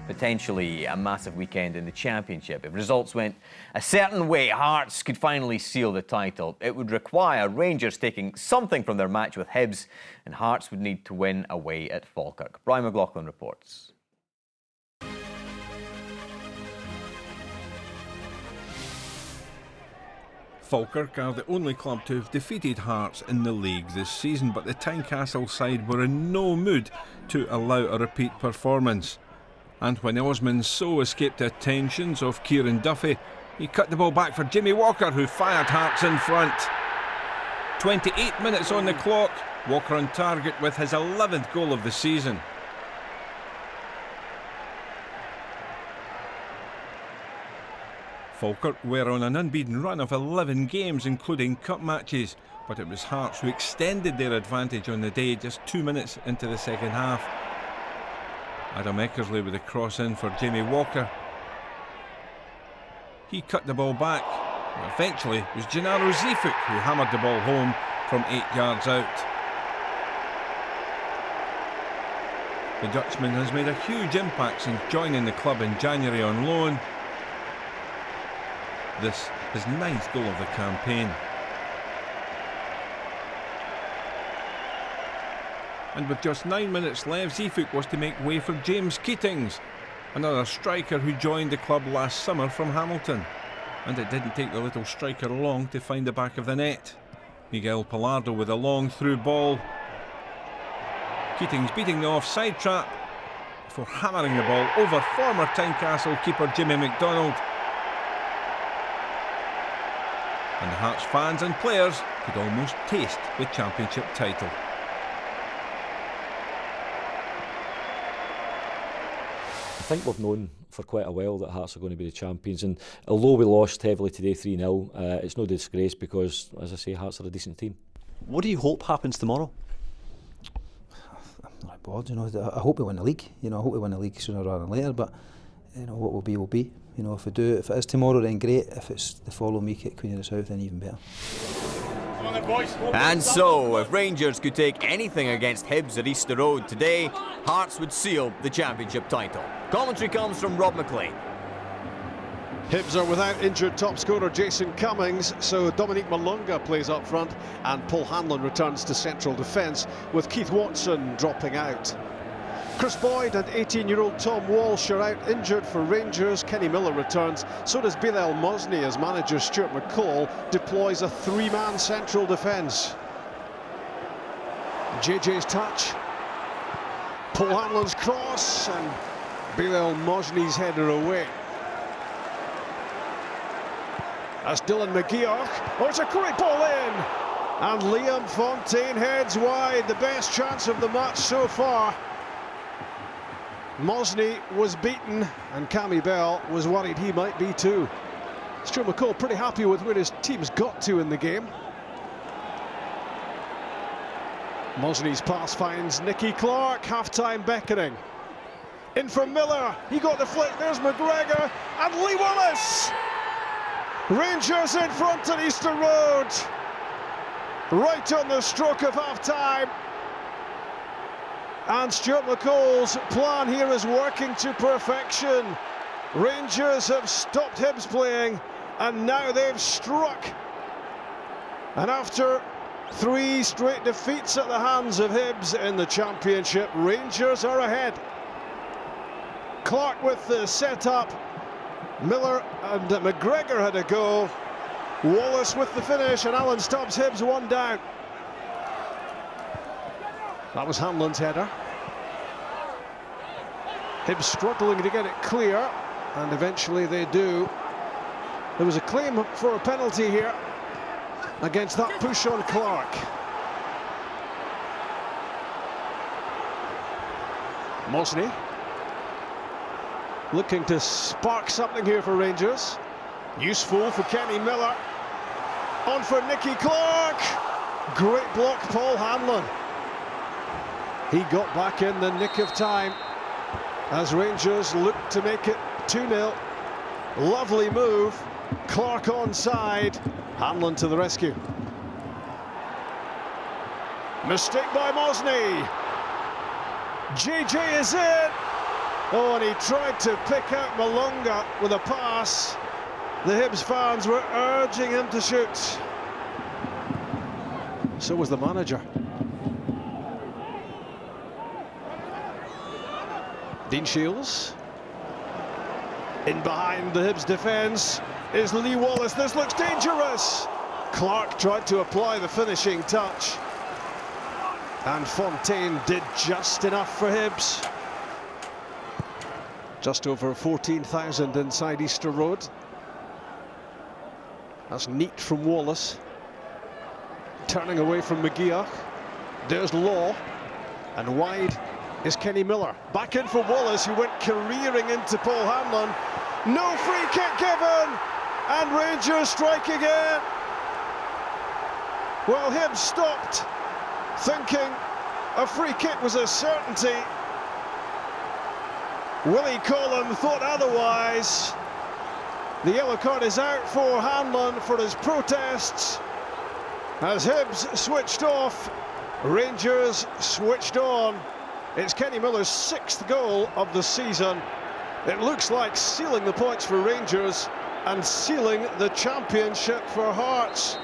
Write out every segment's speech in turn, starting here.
Potentially a massive weekend in the Championship. If results went a certain way, Hearts could finally seal the title. It would require Rangers taking something from their match with Hibs, and Hearts would need to win away at Falkirk. Brian McLaughlin reports. Falkirk are the only club to have defeated Hearts in the league this season, but the Tynecastle side were in no mood to allow a repeat performance. And when Osman so escaped the attentions of Kieran Duffy, he cut the ball back for Jimmy Walker, who fired Hearts in front. 28 minutes on the clock, Walker on target with his 11th goal of the season. Falkirk were on an unbeaten run of 11 games, including cup matches, but it was Hearts who extended their advantage on the day just 2 minutes into the second half. Adam Eckersley with a cross in for Jamie Walker. He cut the ball back. Eventually it was Gennaro Zifuk who hammered the ball home from 8 yards out. The Dutchman has made a huge impact since joining the club in January on loan. This his 9th goal of the campaign. And with just 9 minutes left, Zifuk was to make way for James Keatings, another striker who joined the club last summer from Hamilton. And it didn't take the little striker long to find the back of the net. Miguel Pallardo with a long through ball. Keatings beating the offside trap before hammering the ball over former Tynecastle keeper Jimmy McDonald. And the Hearts fans and players could almost taste the Championship title. I think we've known for quite a while that Hearts are going to be the champions, and although we lost heavily today 3-0, it's no disgrace because, as I say, Hearts are a decent team. What do you hope happens tomorrow? I'm not bored, I hope we win the league. I hope we win the league sooner rather than later, but what will be will be. If we do, if it is tomorrow, then great. If it's the following week at Queen of the South, then even better. And so, if Rangers could take anything against Hibs at Easter Road today, Hearts would seal the Championship title. Commentary comes from Rob McLean. Hibs are without injured top scorer Jason Cummings, so Dominique Malonga plays up front and Paul Hanlon returns to central defence, with Keith Watson dropping out. Chris Boyd and 18-year-old Tom Walsh are out injured for Rangers. Kenny Miller returns, so does Bilal Mosny as manager Stuart McCall deploys a 3-man central defence. JJ's touch, Paul Hanlon's cross, and Bilal Mosny's header away. That's Dylan McGeoch. Oh, it's a great ball in! And Liam Fontaine heads wide, the best chance of the match so far. Mosny was beaten, and Cammy Bell was worried he might be too. Stuart McCall pretty happy with where his team's got to in the game. Mosny's pass finds Nicky Clark, half-time beckoning. In from Miller, he got the flick, there's McGregor, and Lee Willis! Rangers in front at Easter Road, right on the stroke of half-time. And Stuart McCall's plan here is working to perfection. Rangers have stopped Hibs playing, and now they've struck. And after 3 straight defeats at the hands of Hibs in the Championship, Rangers are ahead. Clark with the set-up. Miller and McGregor had a go. Wallace with the finish, and Alan Stubbs, Hibs 1 down. That was Hanlon's header. Hibs struggling to get it clear, and eventually they do. There was a claim for a penalty here against that push on Clark. Mosny looking to spark something here for Rangers. Useful for Kenny Miller. On for Nicky Clark. Great block, Paul Hanlon. He got back in the nick of time as Rangers look to make it 2-0. Lovely move. Clark onside. Hanlon to the rescue. Mistake by Mosny. JJ is in. Oh, and he tried to pick out Malonga with a pass. The Hibs fans were urging him to shoot. So was the manager. Dean Shields. In behind the Hibs defence is Lee Wallace. This looks dangerous. Clark tried to apply the finishing touch. And Fontaine did just enough for Hibs. Just over 14,000 inside Easter Road. That's neat from Wallace. Turning away from McGeoch. There's Law. And wide is Kenny Miller. Back in for Wallace, who went careering into Paul Hanlon. No free kick given! And Rangers strike again. Well, Hibs stopped, thinking a free kick was a certainty. Willie Collum thought otherwise. The yellow card is out for Hanlon for his protests. As Hibs switched off, Rangers switched on. It's Kenny Miller's 6th goal of the season. It looks like sealing the points for Rangers and sealing the championship for Hearts,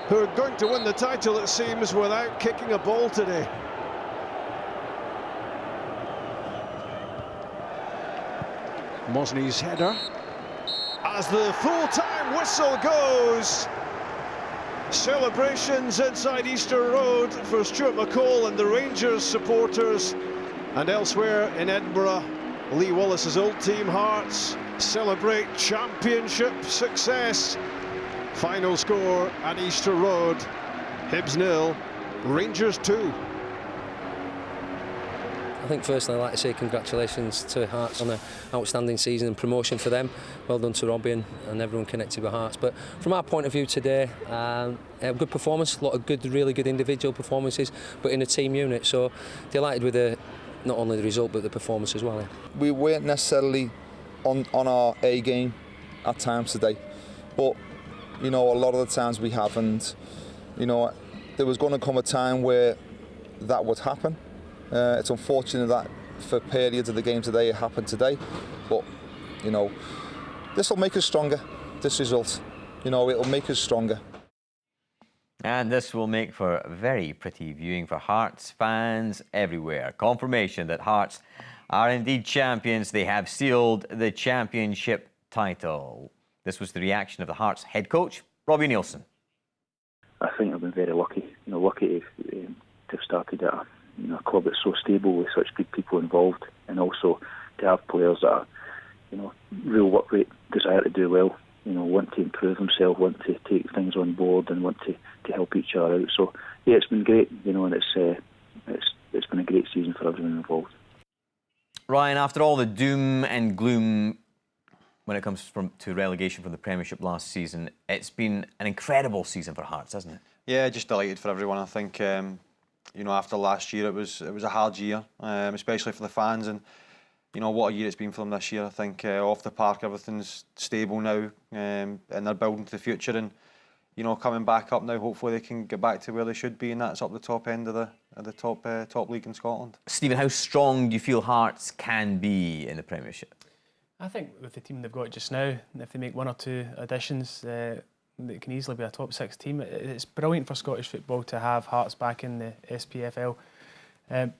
who are going to win the title, it seems, without kicking a ball today. Mosney's header. As the full-time whistle goes, celebrations inside Easter Road for Stuart McCall and the Rangers supporters. And elsewhere in Edinburgh, Lee Wallace's old team Hearts celebrate championship success. Final score at Easter Road, Hibs 0, Rangers 2. I think firstly I'd like to say congratulations to Hearts on an outstanding season and promotion for them. Well done to Robbie and everyone connected with Hearts. But from our point of view today, a good performance, a lot of good, really good individual performances, but in a team unit. So delighted with not only the result but the performance as well. Yeah. We weren't necessarily on our A game at times today, but you know, a lot of the times we have, and you know, there was going to come a time where that would happen. It's unfortunate that for periods of the game today it happened today, but you know, this will make us stronger. This result, you know, it will make us stronger. And this will make for very pretty viewing for Hearts fans everywhere. Confirmation that Hearts are indeed champions. They have sealed the championship title. This was the reaction of the Hearts head coach, Robbie Neilson. I think I've been very lucky. You know, lucky to have started at a club that's so stable with such good people involved, and also to have players that are, you know, real work rate, desire to do well. You know, want to improve themselves, want to take things on board, and want to help each other out. So yeah, it's been great, you know, and it's been a great season for everyone involved. Ryan, after all the doom and gloom when it comes to relegation from the Premiership last season, it's been an incredible season for Hearts, hasn't it? Yeah, just delighted for everyone. I think you know, after last year, it was a hard year, especially for the fans, and you know what a year it's been for them this year. I think off the park everything's stable now, and they're building to the future, and you know, coming back up now, hopefully they can get back to where they should be, and that's up the top end of the top league in Scotland. Stephen, how strong do you feel Hearts can be in the Premiership? I think with the team they've got just now, if they make one or two additions, they can easily be a top 6 team. It's brilliant for Scottish football to have Hearts back in the SPFL.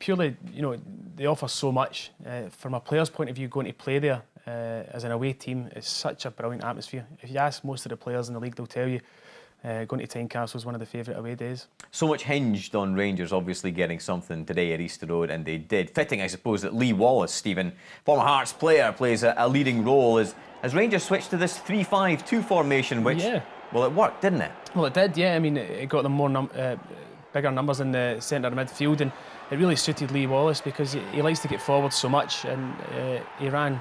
Purely, you know, they offer so much. From a player's point of view, going to play there as an away team is such a brilliant atmosphere. If you ask most of the players in the league, they'll tell you going to Tynecastle is one of the favourite away days. So much hinged on Rangers obviously getting something today at Easter Road, and they did. Fitting, I suppose, that Lee Wallace, Stephen, former Hearts player, plays a leading role as Rangers switched to this 3-5-2 formation, which, well, it worked, didn't it? Well, it did, yeah. I mean, it got them more bigger numbers in the centre midfield, and it really suited Lee Wallace because he likes to get forward so much, and he ran,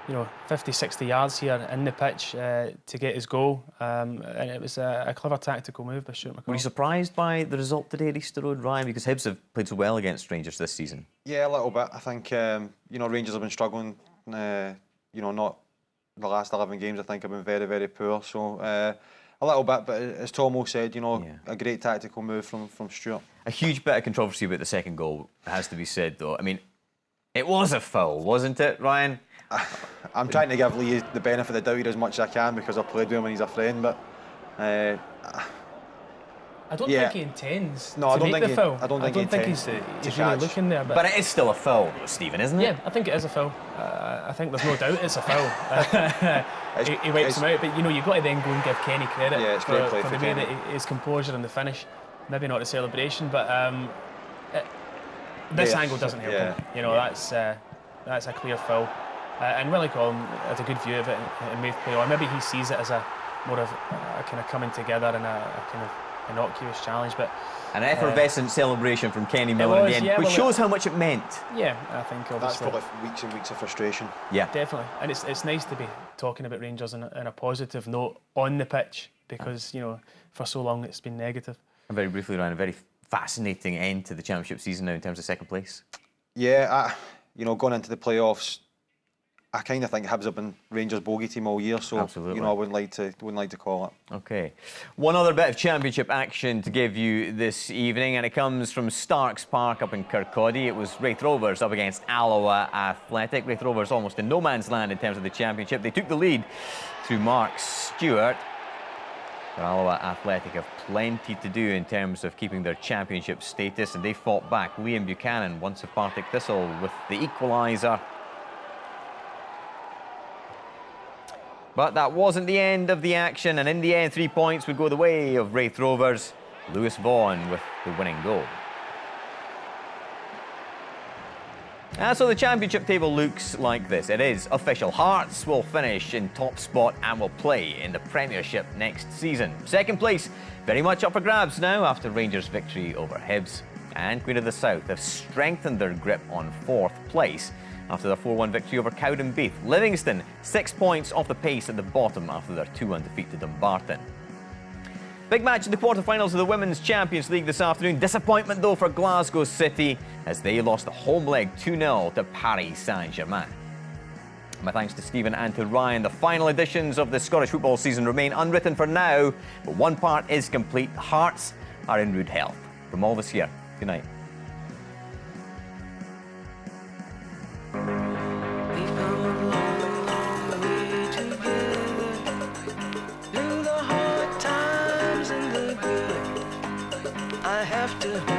you know, 50, 60 yards here in the pitch to get his goal, and it was a clever tactical move by Stuart McCall. Were you surprised by the result today at Easter Road, Ryan? Because Hibs have played so well against Rangers this season. Yeah, a little bit. I think you know, Rangers have been struggling. You know, not the last 11 games. I think have been very, very poor. So a little bit, but as Tomo said, you know, a great tactical move from Stuart. A huge bit of controversy about the second goal has to be said, though. I mean, It was a foul, wasn't it, Ryan? I'm trying to give Lee the benefit of the doubt as much as I can because I played with him and he's a friend, but I don't think he intends no, to make the foul. I don't think he's really looking there. But it is still a foul, Stephen, isn't it? Yeah, I think it is a foul. I think there's no doubt it's a foul. He wipes him out, but you know, you've got to then go and give Kenny credit for the way that his composure and the finish. Maybe not the celebration, but this angle doesn't help him. You know, that's a clear foul. And Willie Collum has a good view of it and may play on. Maybe he sees it as a more of a kind of coming together and a kind of innocuous challenge, but an effervescent celebration from Kenny Miller in the end, which shows how much it meant. Yeah, I think obviously that's probably weeks and weeks of frustration. Yeah, definitely, and it's nice to be talking about Rangers in a positive note on the pitch because you know for so long it's been negative. And very briefly, Ryan, a very fascinating end to the championship season now in terms of second place. Yeah, you know, going into the playoffs, I kind of think Hibs have been Rangers' bogey team all year, so absolutely. You know, I wouldn't like to call it. Okay, one other bit of championship action to give you this evening, and it comes from Starks Park up in Kirkcaldy. It was Raith Rovers up against Alloa Athletic. Raith Rovers almost in no man's land in terms of the championship. They took the lead through Mark Stewart. But Alloa Athletic have plenty to do in terms of keeping their championship status, and they fought back. Liam Buchanan, once of Partick Thistle, with the equaliser. But that wasn't the end of the action, and in the end 3 points would go the way of Raith Rovers. Lewis Vaughan with the winning goal. And so the championship table looks like this. It is official. Hearts will finish in top spot and will play in the Premiership next season. Second place, very much up for grabs now after Rangers' victory over Hibs. And Queen of the South have strengthened their grip on fourth place after their 4-1 victory over Cowdenbeath. Livingston, 6 points off the pace at the bottom after their 2-1 defeat to Dumbarton. Big match in the quarter-finals of the Women's Champions League this afternoon. Disappointment, though, for Glasgow City as they lost the home leg 2-0 to Paris Saint-Germain. My thanks to Stephen and to Ryan. The final editions of the Scottish football season remain unwritten for now, but one part is complete. Hearts are in rude health. From all of us here, good night. I have to